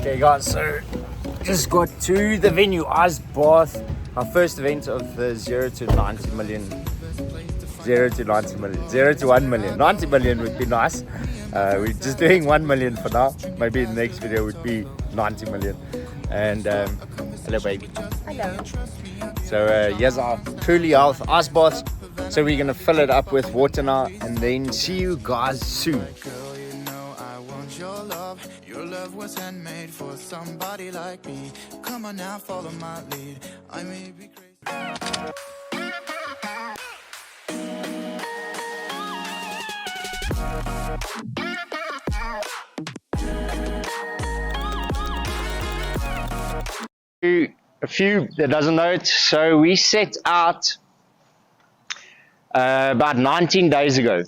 Okay guys, so just got to the venue, Ice Bath, our first event of the 0 to 90 million. 0 to 90 million, 0 to 1 million. 90 million would be nice. We're just doing 1 million for now. Maybe the next video would be 90 million. And hello baby. Hello. So here's our truly health ice bath. So we're gonna fill it up with water now and then see you guys soon. Your love was handmade for somebody like me. Come on now, follow my lead. I may be crazy. A few that doesn't know it, so we set out about 19 days ago,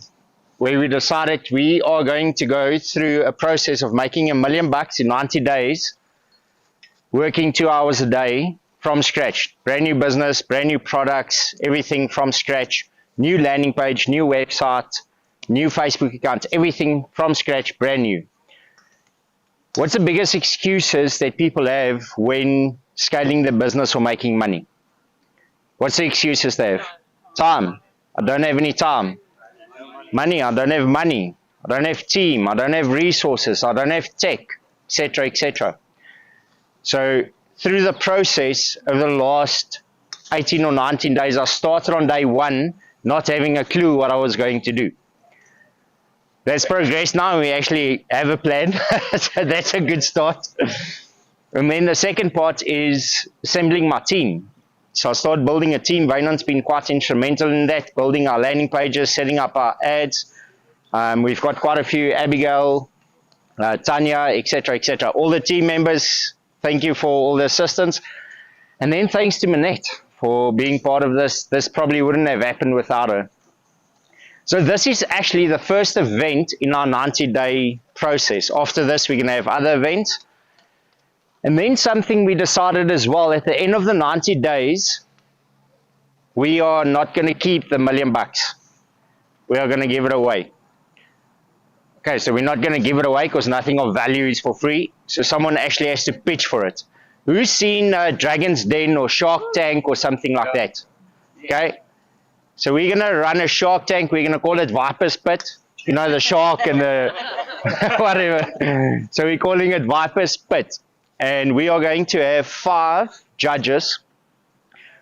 where we decided we are going to go through a process of making $1 million in 90 days, working 2 hours a day from scratch. Brand new business, brand new products, everything from scratch, new landing page, new website, new Facebook account, everything from scratch, brand new. What's the biggest excuses that people have when scaling their business or making money? What's the excuses they have? Time. I don't have any time. Money. I don't have money. I don't have team. I don't have resources. I don't have tech, etc., etc. So through the process over the last 18 or 19 days, I started on day one not having a clue what I was going to do. That's progressed now. We actually have a plan. So that's a good start. And then the second part is assembling my team. So I started building a team. Vainon's been quite instrumental in that, building our landing pages, setting up our ads. We've got quite a few, Abigail, Tanya, etc., etc. All the team members, thank you for all the assistance. And then thanks to Manette for being part of this. This probably wouldn't have happened without her. So this is actually the first event in our 90-day process. After this, we're going to have other events. And then something we decided as well, at the end of the 90 days, we are not going to keep the $1 million. We are going to give it away. Okay, so we're not going to give it away because nothing of value is for free. So someone actually has to pitch for it. Who's seen Dragon's Den or Shark Tank or something like that? Okay. So we're going to run a Shark Tank. We're going to call it Viper's Pit. You know, the shark and the whatever. So we're calling it Viper's Pit. And we are going to have 5 judges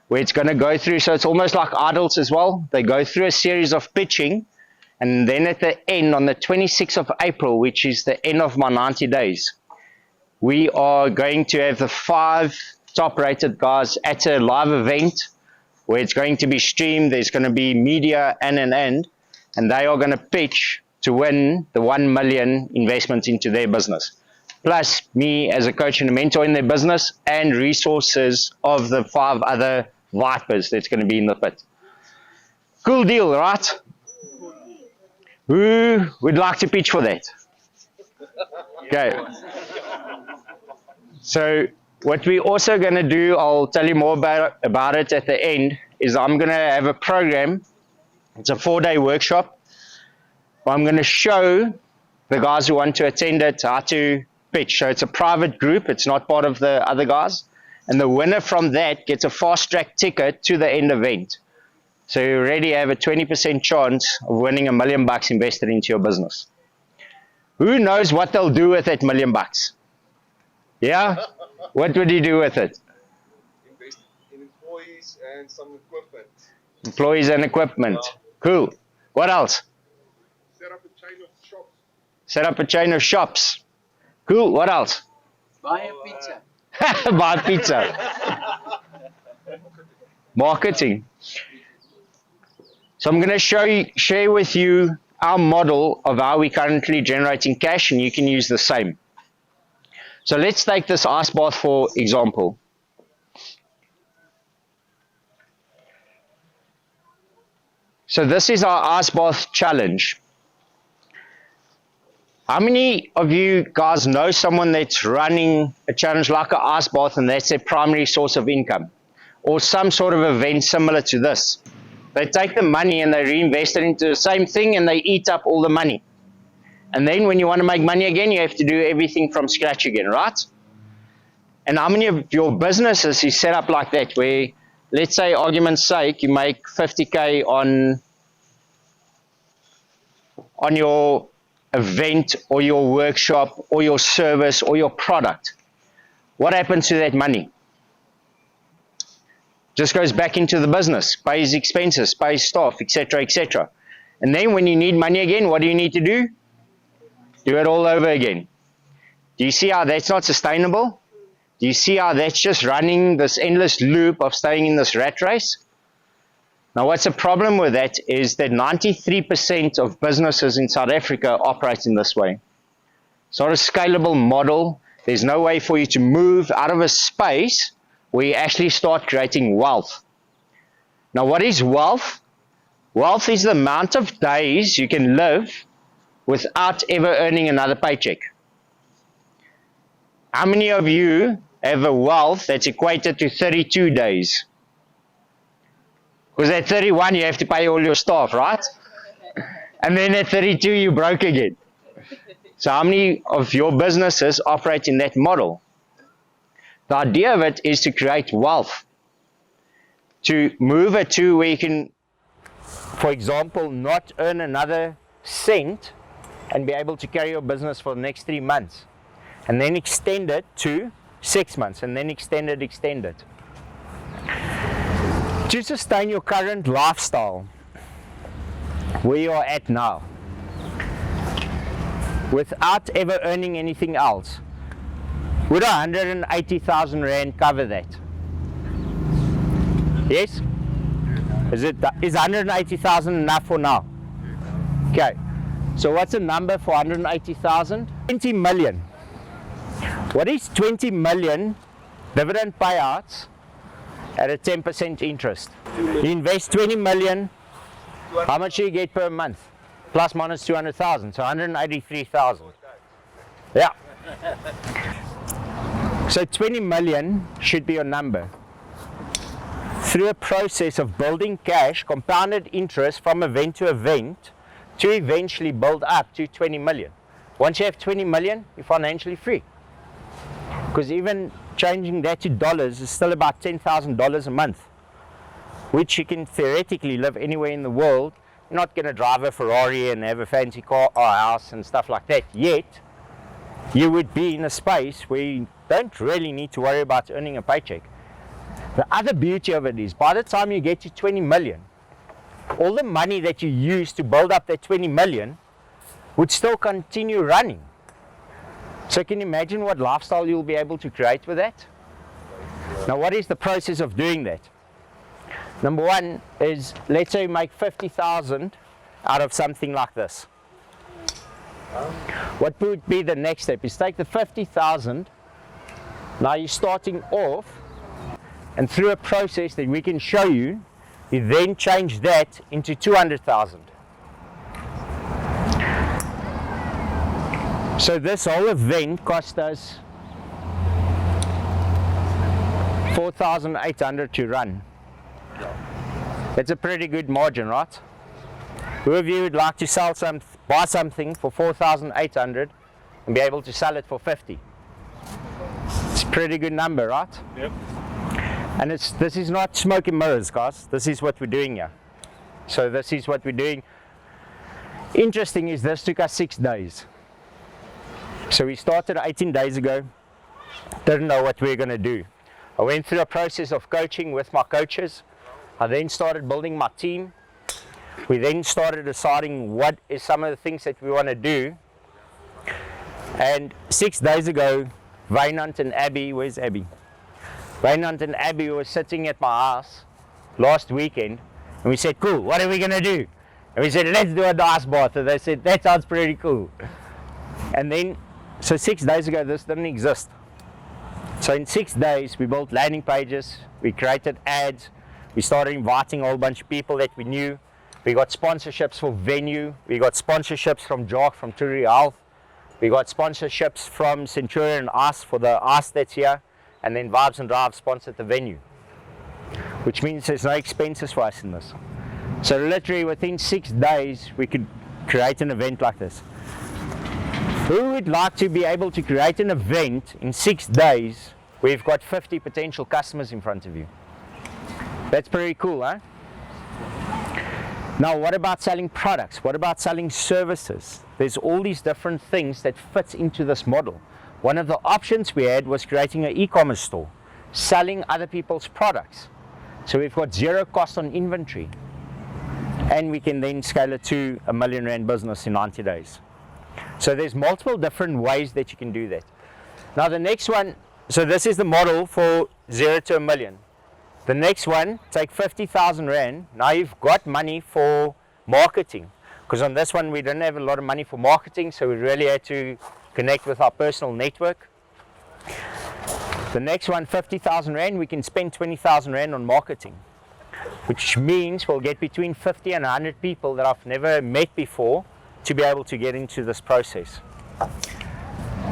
where it's going to go through. So it's almost like idols as well. They go through a series of pitching. And then at the end, on the 26th of April, which is the end of my 90 days, we are going to have the 5 top-rated guys at a live event where it's going to be streamed. There's going to be media and they are going to pitch to win the 1 million investment into their business. Plus me as a coach and a mentor in their business and resources of the 5 other Vipers that's going to be in the pit. Cool deal, right? Who would like to pitch for that? Okay. So what we're also going to do, I'll tell you more about it at the end, is I'm going to have a program. It's a 4-day workshop. I'm going to show the guys who want to attend it how to pitch. So it's a private group. It's not part of the other guys. And the winner from that gets a fast-track ticket to the end event. So you already have a 20% chance of winning $1 million invested into your business. Who knows what they'll do with that $1 million? Yeah? What would you do with it? Invest in employees and some equipment. Employees and equipment. Cool. What else? Set up a chain of shops. Set up a chain of shops. Cool. What else? Buy a pizza. Buy pizza. Marketing. So I'm going to share with you our model of how we're currently generating cash, and you can use the same. So let's take this ice bath for example. So this is our ice bath challenge. How many of you guys know someone that's running a challenge like an ice bath and that's their primary source of income? Or some sort of event similar to this? They take the money and they reinvest it into the same thing and they eat up all the money. And then when you want to make money again, you have to do everything from scratch again, right? And how many of your businesses is set up like that, where, let's say, argument's sake, you make 50K on your event or your workshop or your service or your product? What happens to that money? Just goes back into the business, pays expenses, pays staff, etc., etc. And then when you need money again, what do you need to do? Do it all over again. Do you see how that's not sustainable? Do you see how that's just running this endless loop of staying in this rat race? Now, what's the problem with that is that 93% of businesses in South Africa operate in this way. It's not a scalable model. There's no way for you to move out of a space where you actually start creating wealth. Now, what is wealth? Wealth is the amount of days you can live without ever earning another paycheck. How many of you have a wealth that's equated to 32 days? Because at 31 you have to pay all your staff, right? And then at 32 you broke again. So how many of your businesses operate in that model? The idea of it is to create wealth. To move it to where you can, for example, not earn another cent and be able to carry your business for the next 3 months. And then extend it to 6 months, and then extend it. To sustain your current lifestyle, where you are at now, without ever earning anything else, would 180,000 Rand cover that? Yes? Is 180,000 enough for now? Okay. So what's the number for 180,000? 20 million. What is 20 million dividend payouts at a 10% interest? You invest 20 million, how much do you get per month? Plus minus 200,000, so 183,000. Yeah. So 20 million should be your number. Through a process of building cash, compounded interest from event to event, to eventually build up to 20 million. Once you have 20 million, you're financially free. Because even changing that to dollars is still about $10,000 a month, which you can theoretically live anywhere in the world. You're not going to drive a Ferrari and have a fancy car or house and stuff like that, yet you would be in a space where you don't really need to worry about earning a paycheck. The other beauty of it is, by the time you get to 20 million, all the money that you use to build up that 20 million would still continue running. So can you imagine what lifestyle you'll be able to create with that? Now, what is the process of doing that? Number one is, let's say you make 50,000 out of something like this. What would be the next step? Is take the 50,000, now you're starting off, and through a process that we can show you, you then change that into 200,000. So this whole event cost us 4,800 to run. That's a pretty good margin, right? Who of you would like to buy something for 4,800 and be able to sell it for 50? It's a pretty good number, right? Yep. And this is not smoke and mirrors, guys. This is what we're doing here. So this is what we're doing. Interesting is this took us 6 days. So we started 18 days ago, didn't know what we were going to do. I went through a process of coaching with my coaches. I then started building my team. We then started deciding what is some of the things that we want to do. And 6 days ago, Wynand and Abby, where's Abby? Wynand and Abby were sitting at my house last weekend, and we said, cool, what are we going to do? And we said, let's do a ice bath. And they said, that sounds pretty cool. And then, so 6 days ago, this didn't exist. So in 6 days, we built landing pages, we created ads, we started inviting a whole bunch of people that we knew. We got sponsorships for Venue, we got sponsorships from Jock, from Turi Health, we got sponsorships from Centurion Ice for the ice that's here, and then Vibes and Drive sponsored the venue, which means there's no expenses for us in this. So literally within 6 days, we could create an event like this. Who would like to be able to create an event in 6 days we've got 50 potential customers in front of you. That's pretty cool, huh? Now, what about selling products? What about selling services? There's all these different things that fit into this model. One of the options we had was creating an e-commerce store, selling other people's products. So we've got zero cost on inventory, and we can then scale it to a R1 million business in 90 days. So there's multiple different ways that you can do that. Now the next one, so this is the model for 0 to 1 million. The next one, take 50,000 Rand. Now you've got money for marketing, because on this one we didn't have a lot of money for marketing, so we really had to connect with our personal network. The next one, 50,000 Rand, we can spend 20,000 Rand on marketing, which means we'll get between 50 and 100 people that I've never met before to be able to get into this process.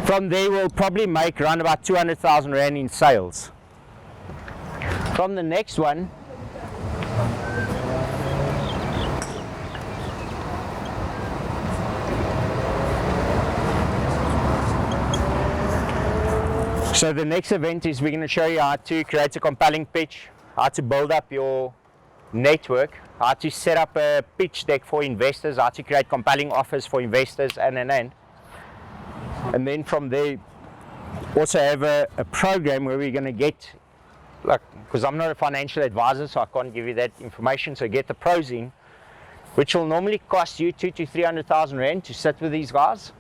From there, we'll probably make around about 200,000 Rand in sales. From the next one, so the next event is we're going to show you how to create a compelling pitch, how to build up your network, how to set up a pitch deck for investors, how to create compelling offers for investors, and. And then from there, also have a program where we're going to get, like, because I'm not a financial advisor, so I can't give you that information, so get the pros in, which will normally cost you 200,000 to 300,000 Rand to sit with these guys.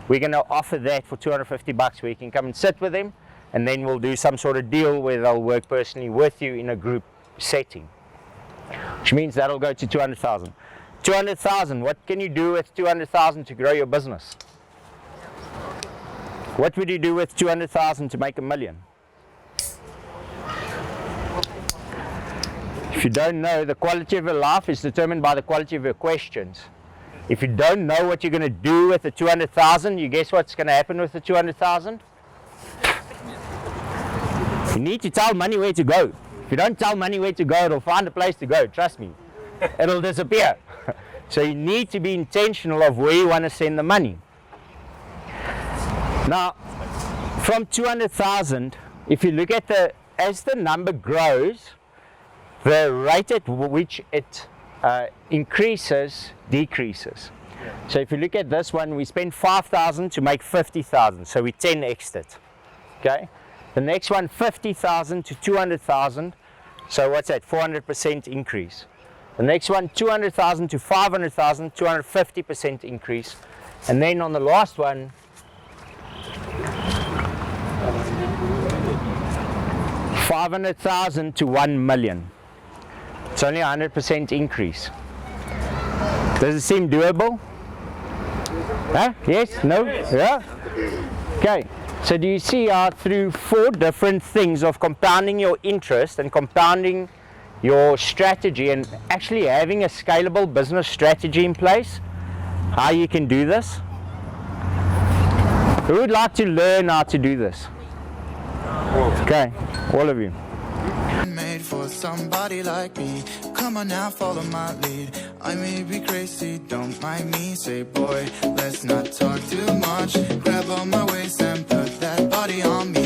We're going to offer that for 250 bucks where you can come and sit with them, and then we'll do some sort of deal where they'll work personally with you in a group setting, which means that'll go to 200,000. 200,000, what can you do with 200,000 to grow your business? What would you do with 200,000 to make $1 million? If you don't know, the quality of your life is determined by the quality of your questions. If you don't know what you're going to do with the 200,000, you guess what's going to happen with the 200,000? You need to tell money where to go. If you don't tell money where to go, it'll find a place to go, trust me. It'll disappear. So you need to be intentional of where you want to send the money. Now, from 200,000, if you look at as the number grows, the rate at which it increases, decreases. So if you look at this one, we spend 5,000 to make 50,000, so we 10x'd it, okay? The next one, 50,000 to 200,000, so what's that, 400% increase. The next one, 200,000 to 500,000, 250% increase. And then on the last one, 500,000 to 1 million. It's only a 100% increase. Does it seem doable? Huh? Yes? No? Yeah? Okay. So do you see how through 4 different things of compounding your interest and compounding your strategy and actually having a scalable business strategy in place, how you can do this? Who would like to learn how to do this? Okay, all of you. Made for somebody like me. Come on now, follow my lead. I may be crazy, don't mind me. Say, boy, let's not talk too much. Grab on my waist and put that body on me.